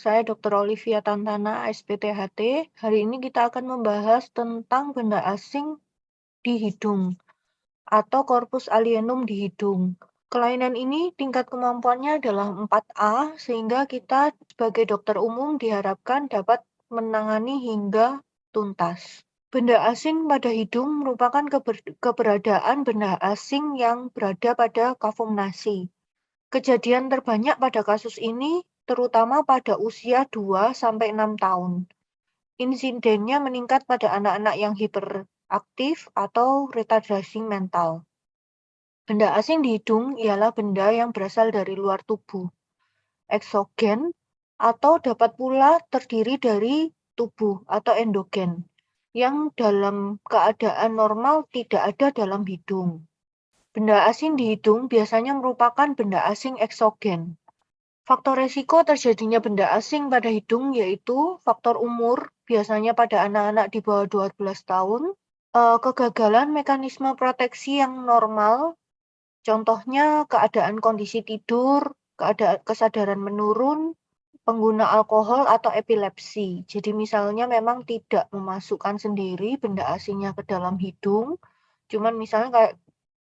Saya Dr. Olivia Tantana, SPTHT. Hari ini kita akan membahas tentang benda asing di hidung atau corpus alienum di hidung. Kelainan ini tingkat kemampuannya adalah 4A, sehingga kita sebagai dokter umum diharapkan dapat menangani hingga tuntas. Benda asing pada hidung merupakan keberadaan benda asing yang berada pada kafum nasi. Kejadian terbanyak pada kasus ini terutama pada usia 2-6 tahun. Insidennya meningkat pada anak-anak yang hiperaktif atau retardasi mental. Benda asing di hidung ialah benda yang berasal dari luar tubuh, eksogen, atau dapat pula terdiri dari tubuh atau endogen, yang dalam keadaan normal tidak ada dalam hidung. Benda asing di hidung biasanya merupakan benda asing eksogen. Faktor resiko terjadinya benda asing pada hidung yaitu faktor umur, biasanya pada anak-anak di bawah 12 tahun, kegagalan mekanisme proteksi yang normal, contohnya keadaan kondisi tidur, keadaan kesadaran menurun, pengguna alkohol atau epilepsi. Jadi misalnya memang tidak memasukkan sendiri benda asingnya ke dalam hidung, cuman misalnya kayak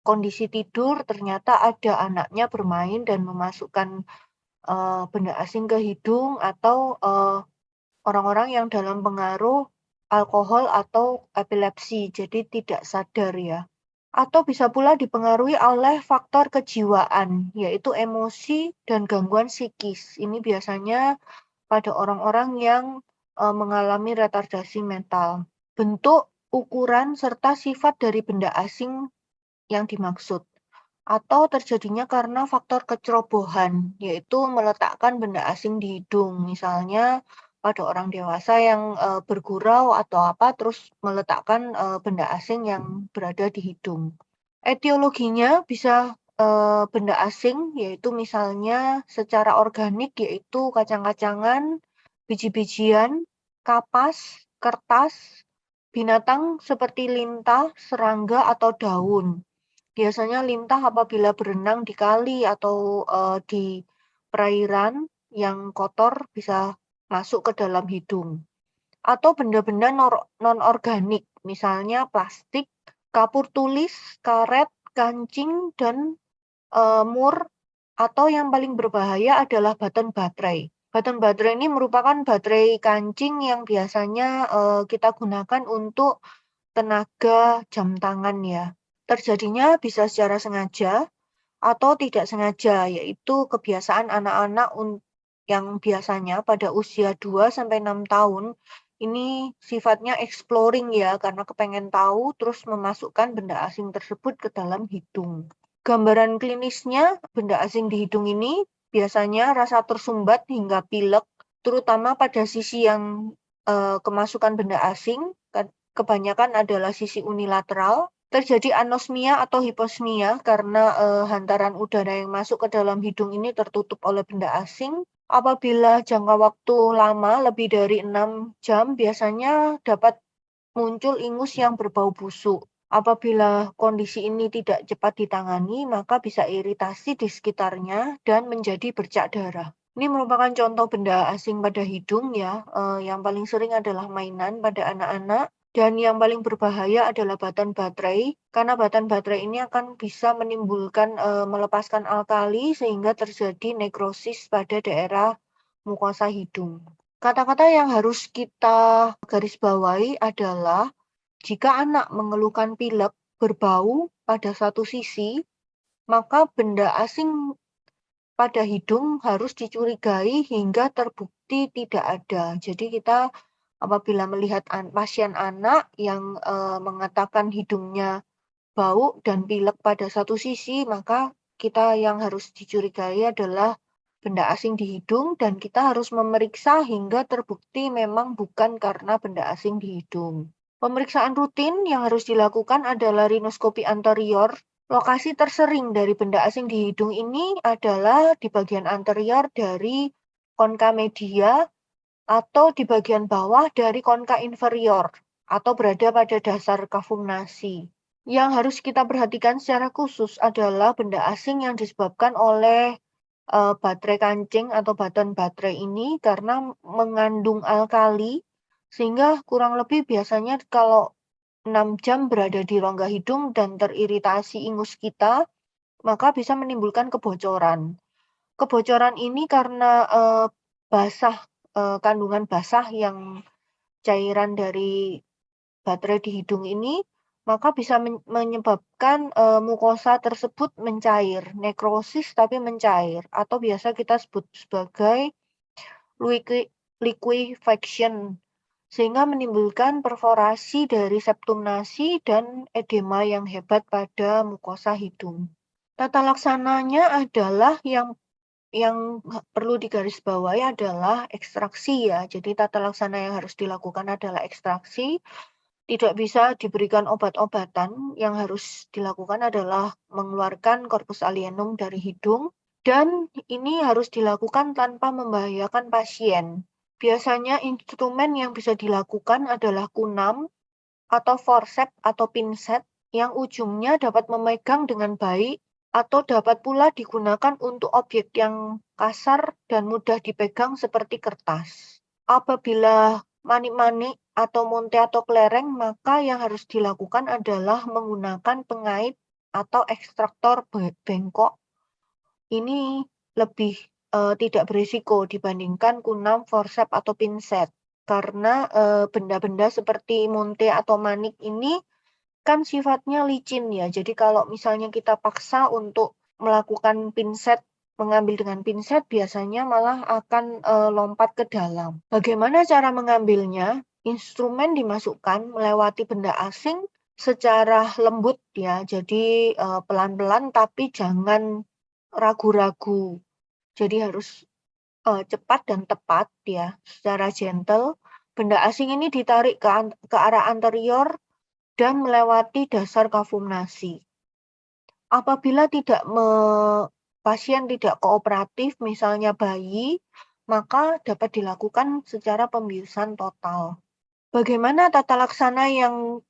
kondisi tidur ternyata ada anaknya bermain dan memasukkan benda asing ke hidung atau orang-orang yang dalam pengaruh alkohol atau epilepsi, jadi tidak sadar ya. Atau bisa pula dipengaruhi oleh faktor kejiwaan, yaitu emosi dan gangguan psikis. Ini biasanya pada orang-orang yang mengalami retardasi mental. Bentuk, ukuran, serta sifat dari benda asing yang dimaksud. Atau terjadinya karena faktor kecerobohan, yaitu meletakkan benda asing di hidung. Misalnya pada orang dewasa yang bergurau atau apa, terus meletakkan benda asing yang berada di hidung. Etiologinya bisa benda asing, yaitu misalnya secara organik, yaitu kacang-kacangan, biji-bijian, kapas, kertas, binatang seperti lintah, serangga, atau daun. Biasanya lintah apabila berenang di kali atau di perairan yang kotor bisa masuk ke dalam hidung. Atau benda-benda non-organik, misalnya plastik, kapur tulis, karet, kancing, dan mur, atau yang paling berbahaya adalah baterai baterai. Baterai baterai ini merupakan baterai kancing yang biasanya kita gunakan untuk tenaga jam tangan ya. Terjadinya bisa secara sengaja atau tidak sengaja, yaitu kebiasaan anak-anak yang biasanya pada usia 2-6 tahun ini sifatnya exploring ya, karena kepengen tahu terus memasukkan benda asing tersebut ke dalam hidung. Gambaran klinisnya benda asing di hidung ini biasanya rasa tersumbat hingga pilek, terutama pada sisi yang kemasukan benda asing, kebanyakan adalah sisi unilateral. Terjadi anosmia atau hiposmia karena hantaran udara yang masuk ke dalam hidung ini tertutup oleh benda asing. Apabila jangka waktu lama lebih dari 6 jam, biasanya dapat muncul ingus yang berbau busuk. Apabila kondisi ini tidak cepat ditangani, maka bisa iritasi di sekitarnya dan menjadi bercak darah. Ini merupakan contoh benda asing pada hidung ya. Yang paling sering adalah mainan pada anak-anak. Dan yang paling berbahaya adalah baterai baterai, karena baterai baterai ini akan bisa menimbulkan melepaskan alkali sehingga terjadi nekrosis pada daerah mukosa hidung. Kata-kata yang harus kita garis bawahi adalah jika anak mengeluhkan pilek berbau pada satu sisi, maka benda asing pada hidung harus dicurigai hingga terbukti tidak ada. Jadi kita apabila melihat pasien anak yang mengatakan hidungnya bau dan pilek pada satu sisi, maka kita yang harus dicurigai adalah benda asing di hidung dan kita harus memeriksa hingga terbukti memang bukan karena benda asing di hidung. Pemeriksaan rutin yang harus dilakukan adalah rinoskopi anterior. Lokasi tersering dari benda asing di hidung ini adalah di bagian anterior dari konka media atau di bagian bawah dari konka inferior atau berada pada dasar kafum nasi. Yang harus kita perhatikan secara khusus adalah benda asing yang disebabkan oleh baterai kancing atau baton baterai ini karena mengandung alkali, sehingga kurang lebih biasanya kalau 6 jam berada di rongga hidung dan teriritasi ingus kita, maka bisa menimbulkan kebocoran. Kebocoran ini karena basah, kandungan basah yang cairan dari baterai di hidung ini, maka bisa menyebabkan mukosa tersebut mencair, nekrosis tapi mencair, atau biasa kita sebut sebagai liquefaction, sehingga menimbulkan perforasi dari septum nasi dan edema yang hebat pada mukosa hidung. Tata laksananya adalah yang perlu digarisbawahi adalah ekstraksi ya. Jadi tata laksana yang harus dilakukan adalah ekstraksi. Tidak bisa diberikan obat-obatan, yang harus dilakukan adalah mengeluarkan corpus alienum dari hidung, dan ini harus dilakukan tanpa membahayakan pasien. Biasanya instrumen yang bisa dilakukan adalah kunam, atau forceps atau pinset, yang ujungnya dapat memegang dengan baik, atau dapat pula digunakan untuk objek yang kasar dan mudah dipegang seperti kertas. Apabila manik-manik atau monte atau kelereng, maka yang harus dilakukan adalah menggunakan pengait atau ekstraktor bengkok. Ini lebih tidak berisiko dibandingkan kunam, forceps atau pinset. Karena benda-benda seperti monte atau manik ini kan sifatnya licin ya. Jadi kalau misalnya kita paksa untuk melakukan pinset, mengambil dengan pinset, biasanya malah akan lompat ke dalam. Bagaimana cara mengambilnya? Instrumen dimasukkan melewati benda asing secara lembut ya. Jadi pelan-pelan tapi jangan ragu-ragu. Jadi harus cepat dan tepat ya, secara gentle. Benda asing ini ditarik ke arah anterior dan melewati dasar kafum nasi. Apabila pasien tidak kooperatif, misalnya bayi, maka dapat dilakukan secara pembiusan total. Bagaimana tata laksana yang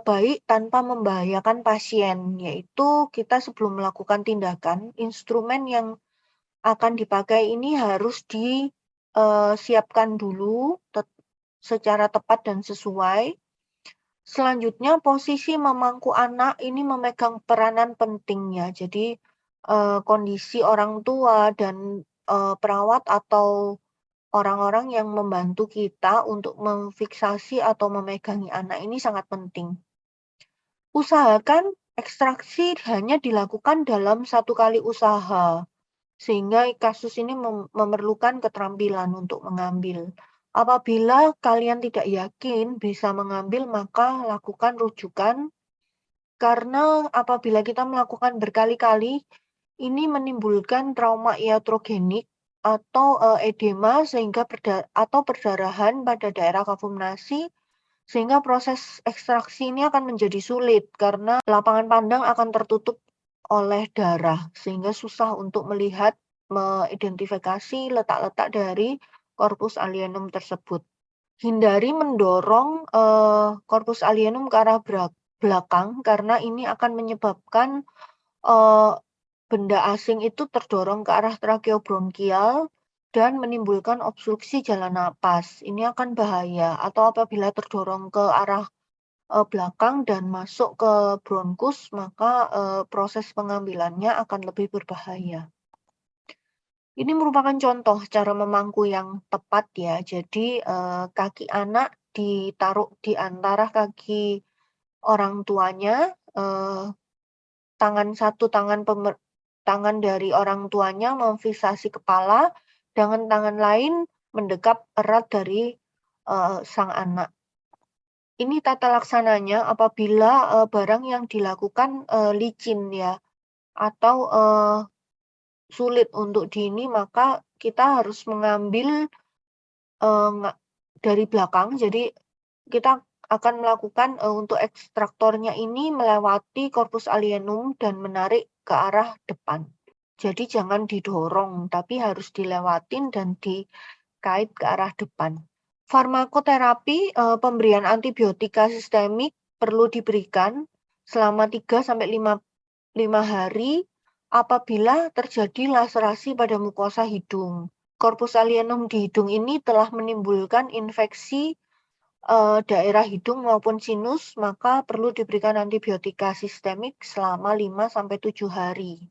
baik tanpa membahayakan pasien? Yaitu kita sebelum melakukan tindakan, instrumen yang akan dipakai ini harus disiapkan dulu secara tepat dan sesuai. Selanjutnya, posisi memangku anak ini memegang peranan penting ya. Jadi kondisi orang tua dan perawat atau orang-orang yang membantu kita untuk memfiksasi atau memegangi anak ini sangat penting. Usahakan ekstraksi hanya dilakukan dalam 1 kali usaha, sehingga kasus ini memerlukan keterampilan untuk mengambil. Apabila kalian tidak yakin bisa mengambil, maka lakukan rujukan, karena apabila kita melakukan berkali-kali, ini menimbulkan trauma iatrogenik atau edema sehingga atau perdarahan pada daerah kafum nasi, sehingga proses ekstraksi ini akan menjadi sulit karena lapangan pandang akan tertutup oleh darah, sehingga susah untuk melihat, mengidentifikasi letak-letak dari corpus alienum tersebut. Hindari mendorong corpus alienum ke arah belakang, karena ini akan menyebabkan benda asing itu terdorong ke arah trakeobronkial dan menimbulkan obstruksi jalan napas. Ini akan bahaya. Atau apabila terdorong ke arah belakang dan masuk ke bronkus, maka proses pengambilannya akan lebih berbahaya. Ini merupakan contoh cara memangku yang tepat ya. Jadi kaki anak ditaruh di antara kaki orang tuanya, tangan dari orang tuanya memfiksasi kepala, dengan tangan lain mendekap erat dari sang anak. Ini tata laksananya apabila barang yang dilakukan licin ya, atau sulit untuk maka kita harus mengambil dari belakang. Jadi kita akan melakukan untuk ekstraktornya ini melewati corpus alienum dan menarik ke arah depan. Jadi jangan didorong, tapi harus dilewatin dan dikait ke arah depan. Farmakoterapi, pemberian antibiotika sistemik perlu diberikan selama 3-5 hari apabila terjadi laserasi pada mukosa hidung. Corpus alienum di hidung ini telah menimbulkan infeksi daerah hidung maupun sinus, maka perlu diberikan antibiotika sistemik selama 5-7 hari.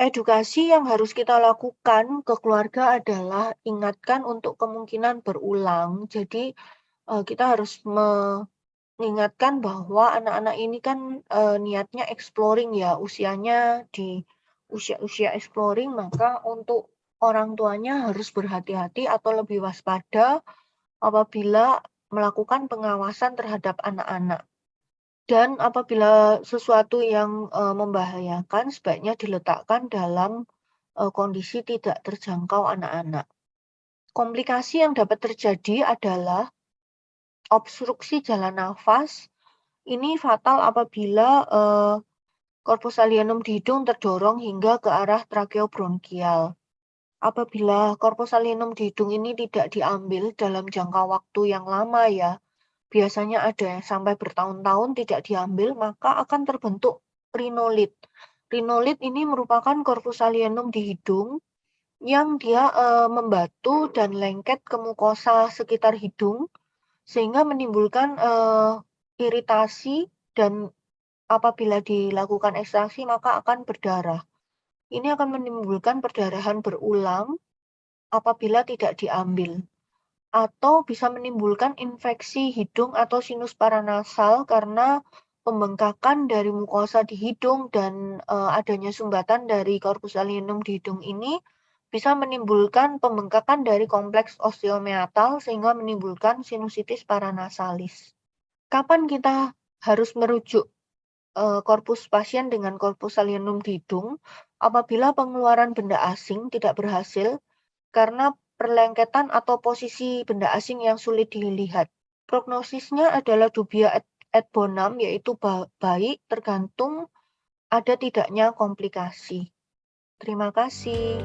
Edukasi yang harus kita lakukan ke keluarga adalah ingatkan untuk kemungkinan berulang. Jadi, kita harus mengingatkan bahwa anak-anak ini kan, niatnya exploring ya, usianya di usia-usia exploring, maka untuk orang tuanya harus berhati-hati atau lebih waspada apabila melakukan pengawasan terhadap anak-anak. Dan apabila sesuatu yang, membahayakan sebaiknya diletakkan dalam, kondisi tidak terjangkau anak-anak. Komplikasi yang dapat terjadi adalah obstruksi jalan nafas, ini fatal apabila, corpus alienum di hidung terdorong hingga ke arah trakeobronkial. Apabila corpus alienum di hidung ini tidak diambil dalam jangka waktu yang lama ya, biasanya ada yang sampai bertahun-tahun tidak diambil, maka akan terbentuk rhinolit. Rhinolit ini merupakan corpus alienum di hidung yang dia membatu dan lengket ke mukosa sekitar hidung, sehingga menimbulkan iritasi dan apabila dilakukan ekstraksi maka akan berdarah. Ini akan menimbulkan perdarahan berulang apabila tidak diambil. Atau bisa menimbulkan infeksi hidung atau sinus paranasal karena pembengkakan dari mukosa di hidung dan adanya sumbatan dari corpus alienum di hidung ini bisa menimbulkan pembengkakan dari kompleks osteomeatal sehingga menimbulkan sinusitis paranasalis. Kapan kita harus merujuk korpus pasien dengan corpus alienum di hidung? Apabila pengeluaran benda asing tidak berhasil karena perlengketan atau posisi benda asing yang sulit dilihat. Prognosisnya adalah dubia et bonum, yaitu baik tergantung ada tidaknya komplikasi. Terima kasih.